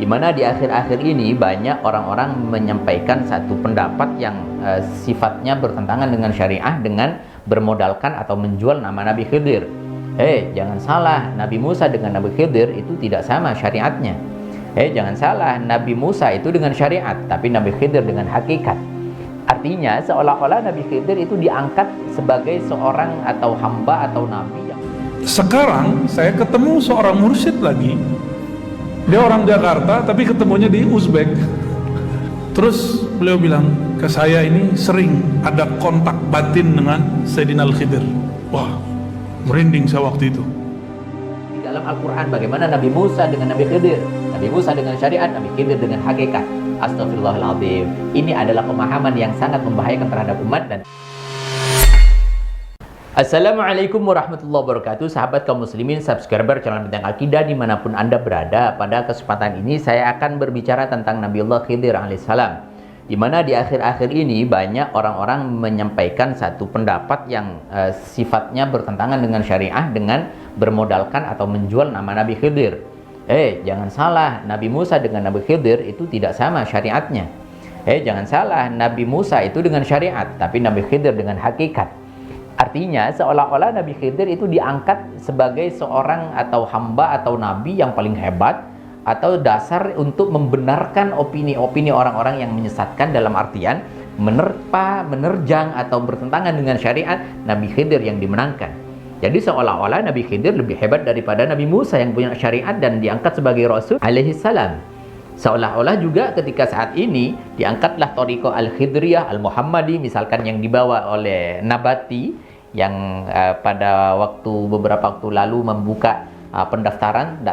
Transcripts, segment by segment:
Di mana di akhir-akhir ini banyak orang-orang menyampaikan satu pendapat yang sifatnya bertentangan dengan syariah dengan bermodalkan atau menjual nama Nabi Khidir. Jangan salah, Nabi Musa dengan Nabi Khidir itu tidak sama syariatnya. Jangan salah, Nabi Musa itu dengan syariat, tapi Nabi Khidir dengan hakikat. Artinya seolah-olah Nabi Khidir itu diangkat sebagai seorang atau hamba atau nabi yang... Sekarang saya ketemu seorang mursyid lagi. Dia orang Jakarta tapi ketemunya di Uzbek. Terus beliau bilang ke saya, ini sering ada kontak batin dengan Sayyidina Al-Khidir. Wah, merinding saya waktu itu. Di dalam Al-Quran bagaimana Nabi Musa dengan Nabi Khidir, Nabi Musa dengan syariat, Nabi Khidir dengan hakikat. Astagfirullahaladzim. Ini adalah pemahaman yang sangat membahayakan terhadap umat. Dan Assalamualaikum warahmatullahi wabarakatuh. Sahabat kaum muslimin, subscriber channel Bintang Akidah dimanapun anda berada. Pada kesempatan ini saya akan berbicara tentang Nabiullah Khidir alaihissalam, di mana di akhir-akhir ini banyak orang-orang menyampaikan satu pendapat yang sifatnya bertentangan dengan syariah dengan bermodalkan atau menjual nama Nabi Khidir. Jangan salah, Nabi Musa dengan Nabi Khidir itu tidak sama syariatnya. Jangan salah, Nabi Musa itu dengan syariat, tapi Nabi Khidir dengan hakikat. Artinya seolah-olah Nabi Khidir itu diangkat sebagai seorang atau hamba atau nabi yang paling hebat, atau dasar untuk membenarkan opini-opini orang-orang yang menyesatkan, dalam artian menerjang atau bertentangan dengan syariat. Nabi Khidir yang dimenangkan. Jadi seolah-olah Nabi Khidir lebih hebat daripada Nabi Musa yang punya syariat dan diangkat sebagai Rasul alaihi salam. Seolah-olah juga ketika saat ini diangkatlah Thariqah Al-Khidriyah Al-Muhammadi misalkan, yang dibawa oleh Nabati, yang pada beberapa waktu lalu membuka pendaftaran,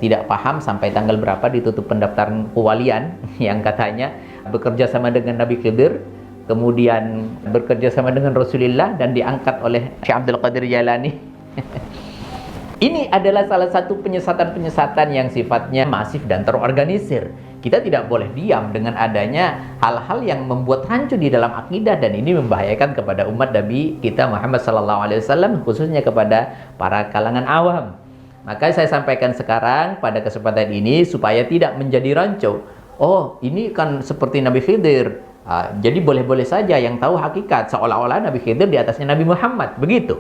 tidak paham sampai tanggal berapa ditutup pendaftaran kewalian yang katanya bekerja sama dengan Nabi Khidir, kemudian bekerja sama dengan Rasulullah dan diangkat oleh Syekh Abdul Qadir Jailani. Ini adalah salah satu penyesatan-penyesatan yang sifatnya masif dan terorganisir. Kita tidak boleh diam dengan adanya hal-hal yang membuat rancu di dalam akidah, dan ini membahayakan kepada umat Nabi kita Muhammad SAW, khususnya kepada para kalangan awam. Maka saya sampaikan sekarang pada kesempatan ini supaya tidak menjadi rancu. Oh, ini kan seperti Nabi Khidir. Jadi boleh-boleh saja yang tahu hakikat, seolah-olah Nabi Khidir di atasnya Nabi Muhammad, begitu.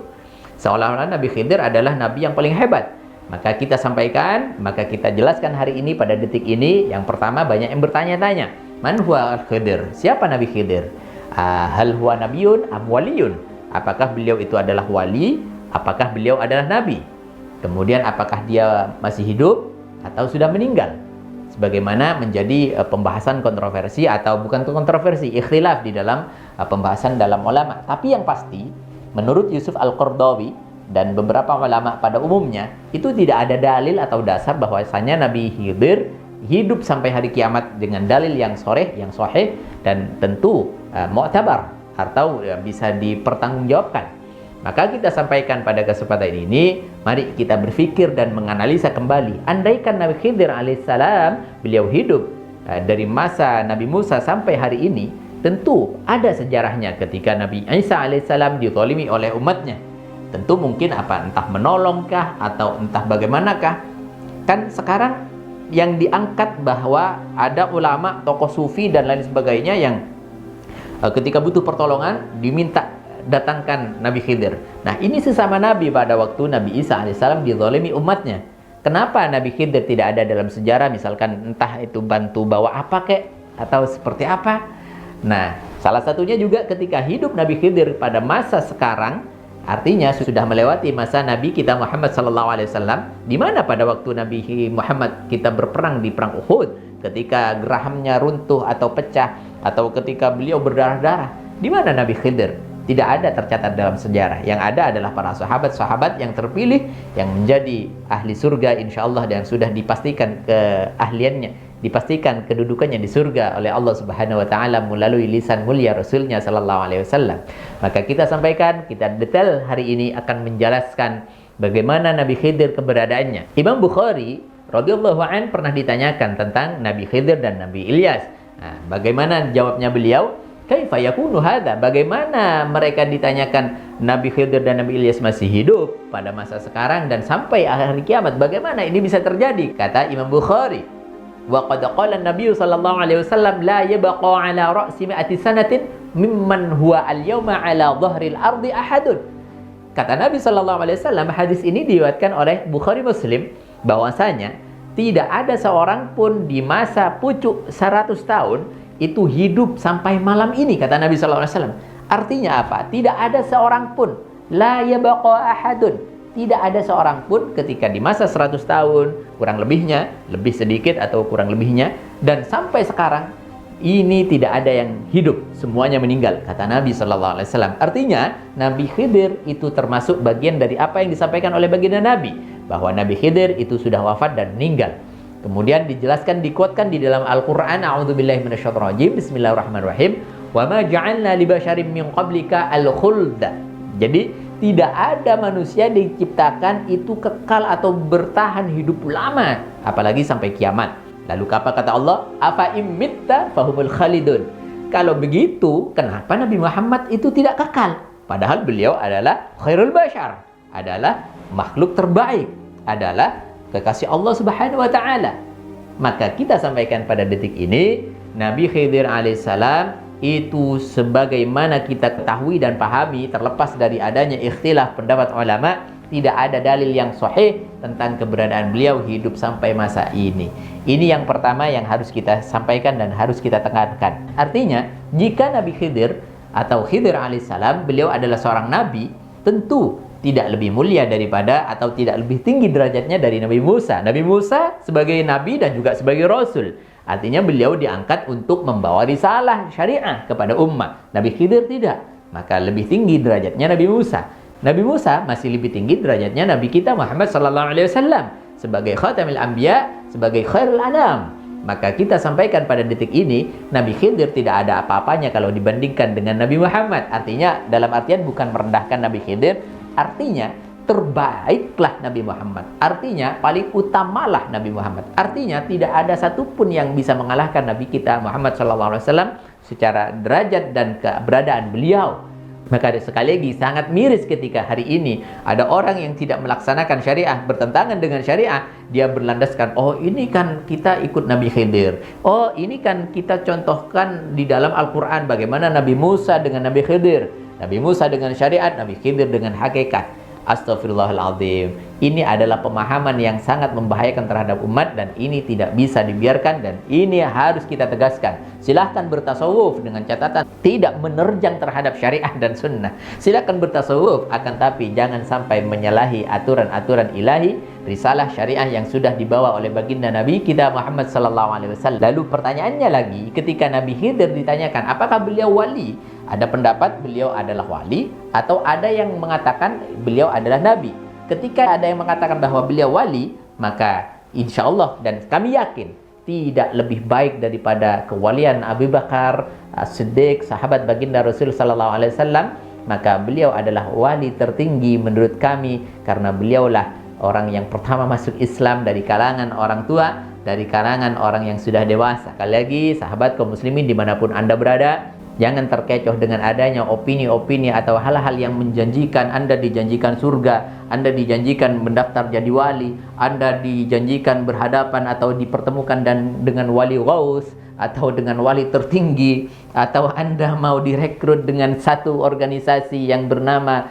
Seolah-olah Nabi Khidir adalah Nabi yang paling hebat. Maka kita sampaikan, maka kita jelaskan hari ini pada detik ini. Yang pertama, banyak yang bertanya-tanya, man huwa Khidir? Siapa Nabi Khidir? Hal huwa nabiyun am waliyun? Apakah beliau itu adalah wali? Apakah beliau adalah nabi? Kemudian apakah dia masih hidup atau sudah meninggal? Sebagaimana menjadi pembahasan kontroversi, atau bukan kontroversi, ikhtilaf di dalam pembahasan dalam ulama. Tapi yang pasti, menurut Yusuf Al-Qaradawi dan beberapa ulama pada umumnya, itu tidak ada dalil atau dasar bahwasanya Nabi Khidir hidup sampai hari kiamat dengan dalil yang sahih dan tentu mu'tabar atau bisa dipertanggungjawabkan. Maka kita sampaikan pada kesempatan ini, mari kita berpikir dan menganalisa kembali. Andaikan Nabi Khidir alaihissalam beliau hidup dari masa Nabi Musa sampai hari ini, tentu ada sejarahnya ketika Nabi Isa alaihissalam dizalimi oleh umatnya. Tentu mungkin entah menolongkah atau entah bagaimanakah. Kan sekarang yang diangkat bahwa ada ulama, tokoh sufi dan lain sebagainya yang ketika butuh pertolongan diminta datangkan Nabi Khidir. Nah, ini sesama Nabi pada waktu Nabi Isa alaihissalam dizalimi umatnya. Kenapa Nabi Khidir tidak ada dalam sejarah, misalkan entah itu bantu bawa apa kek atau seperti apa? Nah, salah satunya juga ketika hidup Nabi Khidir pada masa sekarang, artinya sudah melewati masa Nabi kita Muhammad SAW, di mana pada waktu Nabi Muhammad kita berperang di perang Uhud, ketika gerahamnya runtuh atau pecah, atau ketika beliau berdarah-darah, di mana Nabi Khidir? Tidak ada tercatat dalam sejarah. Yang ada adalah para sahabat-sahabat yang terpilih, yang menjadi ahli surga insyaallah, dan sudah dipastikan keahliannya, dipastikan kedudukannya di surga oleh Allah Subhanahu wa taala melalui lisan mulia Rasulnya sallallahu alaihi wasallam. Maka kita sampaikan, kita detail hari ini akan menjelaskan bagaimana Nabi Khidir keberadaannya. Imam Bukhari radhiyallahu an pernah ditanyakan tentang Nabi Khidir dan Nabi Ilyas. Nah, bagaimana jawabnya beliau? Kaifa yakunu hadza? Bagaimana mereka ditanyakan Nabi Khidir dan Nabi Ilyas masih hidup pada masa sekarang dan sampai akhir kiamat? Bagaimana ini bisa terjadi? Kata Imam Bukhari, Wa qad qala an-nabiy sallallahu alaihi wasallam la yabqa ala ra'si mi'ati sanatin mimman huwa al-yawma ala dhahril ardi ahadun. Kata Nabi sallallahu alaihi wasallam, hadis ini diriwayatkan oleh Bukhari Muslim, bahwasanya tidak ada seorang pun di masa pucuk 100 tahun itu hidup sampai malam ini, kata Nabi sallallahu alaihi wasallam. Artinya apa? Tidak ada seorang pun, la yabqa ahadun, tidak ada seorang pun ketika di masa 100 tahun, kurang lebihnya, lebih sedikit atau kurang lebihnya, dan sampai sekarang ini tidak ada yang hidup, semuanya meninggal, kata Nabi sallallahu alaihi wasallam. Artinya Nabi Khidir itu termasuk bagian dari apa yang disampaikan oleh baginda Nabi, bahwa Nabi Khidir itu sudah wafat dan meninggal. Kemudian dijelaskan, dikuatkan di dalam Al-Qur'an, a'udzubillahi minasyaitonir rajim, bismillahirrahmanirrahim, wa ma ja'alna li basyarin min qablika al-khulda. Jadi tidak ada manusia diciptakan itu kekal atau bertahan hidup lama, apalagi sampai kiamat. Lalu apa kata Allah? Afa imitta fahumul khalidun. Kalau begitu, kenapa Nabi Muhammad itu tidak kekal? Padahal beliau adalah khairul bashar, adalah makhluk terbaik, adalah kekasih Allah Subhanahu wa taala. Maka kita sampaikan pada detik ini, Nabi Khidir alaihissalam itu sebagaimana kita ketahui dan pahami, terlepas dari adanya ikhtilaf pendapat ulama, tidak ada dalil yang sahih tentang keberadaan beliau hidup sampai masa ini. Ini yang pertama yang harus kita sampaikan dan harus kita tekankan. Artinya, jika Nabi Khidir atau Khidir alaihissalam, beliau adalah seorang nabi, tentu tidak lebih mulia daripada atau tidak lebih tinggi derajatnya dari Nabi Musa. Nabi Musa sebagai nabi dan juga sebagai rasul. Artinya beliau diangkat untuk membawa risalah syariah kepada umat. Nabi Khidir tidak. Maka lebih tinggi derajatnya Nabi Musa. Nabi Musa masih lebih tinggi derajatnya Nabi kita Muhammad sallallahu alaihi wasallam sebagai khatamil anbiya, sebagai khairul anam. Maka kita sampaikan pada detik ini, Nabi Khidir tidak ada apa-apanya kalau dibandingkan dengan Nabi Muhammad. Artinya dalam artian bukan merendahkan Nabi Khidir, artinya terbaiklah Nabi Muhammad. Artinya paling utamalah Nabi Muhammad. Artinya tidak ada satupun yang bisa mengalahkan Nabi kita Muhammad SAW secara derajat dan keberadaan beliau. Maka sekali lagi sangat miris ketika hari ini ada orang yang tidak melaksanakan syariah, bertentangan dengan syariah, dia berlandaskan, oh ini kan kita ikut Nabi Khidir, oh ini kan kita contohkan di dalam Al-Quran bagaimana Nabi Musa dengan Nabi Khidir, Nabi Musa dengan syariat, Nabi Khidir dengan hakikat. Astaghfirullahaladzim. Ini adalah pemahaman yang sangat membahayakan terhadap umat, dan ini tidak bisa dibiarkan, dan ini harus kita tegaskan. Silahkan bertasawuf dengan catatan tidak menerjang terhadap syariah dan sunnah. Silahkan bertasawuf, akan tapi jangan sampai menyalahi aturan-aturan ilahi, risalah syariah yang sudah dibawa oleh baginda Nabi kita Muhammad SAW. Lalu pertanyaannya lagi, ketika Nabi Khidir ditanyakan apakah beliau wali, ada pendapat beliau adalah wali, atau ada yang mengatakan beliau adalah nabi. Ketika ada yang mengatakan bahwa beliau wali, maka insya Allah dan kami yakin tidak lebih baik daripada kewalian Abu Bakar As-Siddiq, sahabat baginda Rasul sallallahu alaihi wasallam, maka beliau adalah wali tertinggi menurut kami, karena beliaulah orang yang pertama masuk Islam dari kalangan orang tua, dari kalangan orang yang sudah dewasa. Sekali lagi, sahabat kaum muslimin dimanapun Anda berada, jangan terkecoh dengan adanya opini-opini atau hal-hal yang menjanjikan Anda dijanjikan surga, Anda dijanjikan mendaftar jadi wali, Anda dijanjikan berhadapan atau dipertemukan dengan wali ghaus atau dengan wali tertinggi, atau Anda mau direkrut dengan satu organisasi yang bernama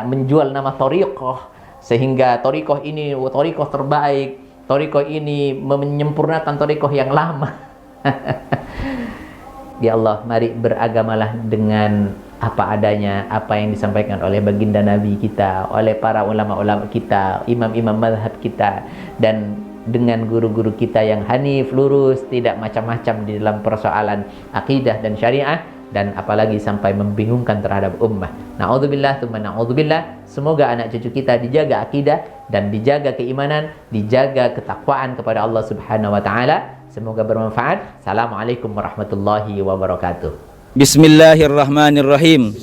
menjual nama thariqah, sehingga thariqah ini thariqah terbaik, thariqah ini menyempurnakan thariqah yang lama. Ya Allah, mari beragamalah dengan apa adanya, apa yang disampaikan oleh baginda Nabi kita, oleh para ulama-ulama kita, imam-imam mazhab kita, dan dengan guru-guru kita yang hanif, lurus, tidak macam-macam di dalam persoalan akidah dan syariah, dan apalagi sampai membingungkan terhadap ummah. Na'udzubillah, tsumma na'udzubillah. Semoga anak cucu kita dijaga akidah dan dijaga keimanan, dijaga ketakwaan kepada Allah Subhanahu wa taala. Semoga bermanfaat. Assalamualaikum warahmatullahi wabarakatuh. Bismillahirrahmanirrahim.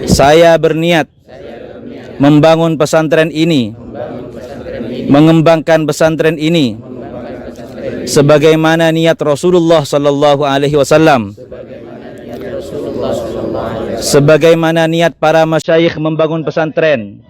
Saya berniat membangun pesantren ini, mengembangkan pesantren ini sebagaimana niat Rasulullah sallallahu alaihi wasallam, sebagaimana niat para masyayikh membangun pesantren,